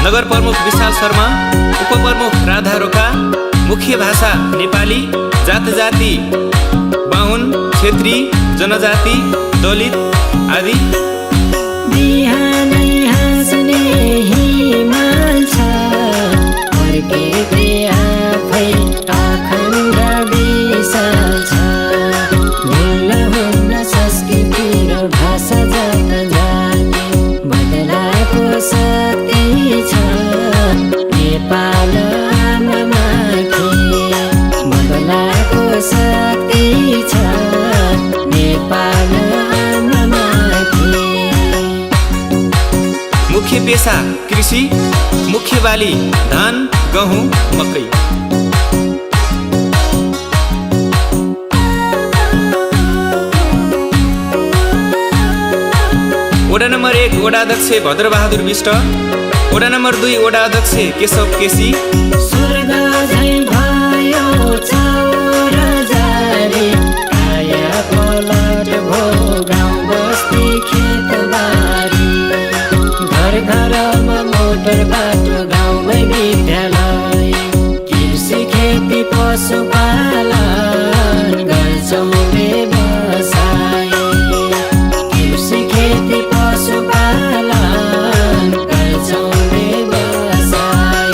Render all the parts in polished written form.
नगर प्रमुख विशाल शर्मा, उपप्रमुख राधा रोका, मुख्य भाषा नेपाली, जात जाति बाहुन, क्षेत्री, जनजाति, दलित आदि। बिहानै हाँस्ने हिमाल छ, फर्केकै आफै अखण्ड विशाल छ। भुल्न हुन्न संस्कृति र भाषा जात जाति, बदलाएको शक्ति छ नेपाल आमामाथि। बदलाएको शक्ति छ नेपाल आमामाथि। मुख्य पेशा कृषि, मुख्य बाली धान, गहुँ, मकै। वडा नम्बर 1 वडा अध्यक्ष भद्रबहादुर विष्ट, वडा नम्बर 2 वडा अध्यक्ष केशव केसी। स्वर्ग झैं भयो चाउर जारी, काया पलट भो गाउँ बस्ती खेतबारी। घर घरमा मोटर बाटो, गाउँमै विद्यालय, कृषि खेती पशुपालन गर्छौँ व्यवसाय। कृषि खेती पशुपालन गर्छौँ व्यवसाय।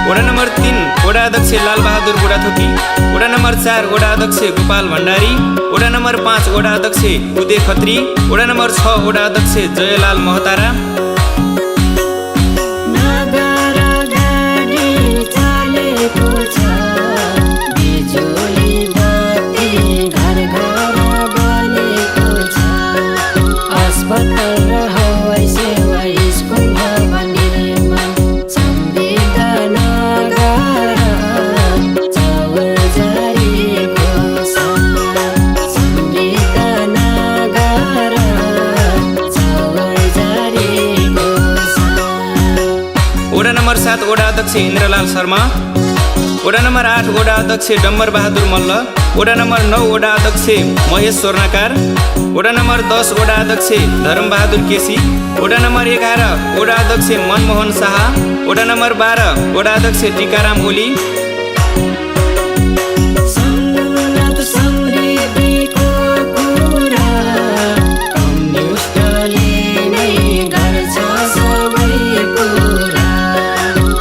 वडा नम्बर 3 वडा अध्यक्ष लालबहादुर बुढाथोकी, वडा नम्बर 4 वडा अध्यक्ष गोपाल भण्डारी, वडा नम्बर 5 वडा अध्यक्ष उदय खत्री, वडा नम्बर 6 वडा अध्यक्ष जयलाल महतारा। नगर गाडी चलेको छ, बिजुली बत्ती घर घर बनेको छ। अस्पताल र हवाई सेवा, स्कुल भवन निर्माण, समृद्ध नगर चाउर जारीको छ। समृद्ध नगर चाउर जारीको छ। वडा नम्बर 7 वडा अध्यक्ष इन्द्रलाल शर्मा, वडा नम्बर 8 वडा अध्यक्ष डम्बर बहादुर मल्ल, वडा नम्बर 9 वडा अध्यक्ष महेश स्वर्णकार, वडा नम्बर 10 वडा अध्यक्ष धर्मबहादुर केसी, वडा नम्बर 11 वडा अध्यक्ष मनमोहन शाह, वडा नम्बर 12 वडा अध्यक्ष टीकाराम ओली। समुन्नत समृद्धिको कुरा कम्युनिस्टले नै गर्छ सबै कुरा।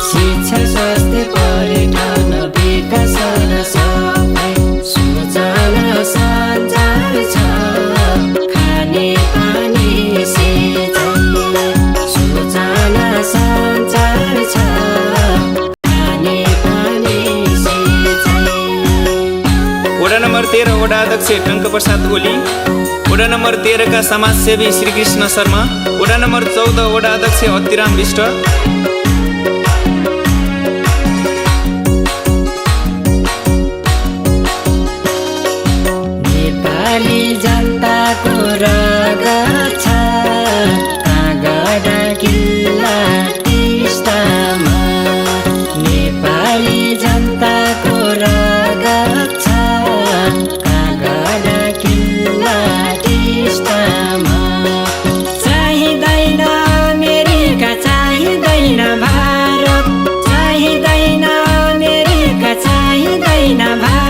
शिक्षा, स्वास्थ्य, पर्यटन, विकास र सफाइ, सूचना सञ्चार छ, खाने पानी सिँचाइ। सूचना सञ्चार छ, खाने पानी सिँचाइ। वडा नम्बर 13 वडा अध्यक्ष टङ्कप्रसाद ओली, वडा नम्बर 13 का समाजसेवी श्रीकृष्ण शर्मा, वडा नम्बर 14 वडा अध्यक्ष अतिराम विष्ट। नेपाली जनताको रगत छ, काँगड किल्ला टिस्टामा। नेपाली जनताको रगत छ, काँगड किल्ला टिस्टामा। चाहिँदैन अमेरिका, चाहिँदैन भारत, चाहिँदैन अमेरिका, चाहिँदैन भारत।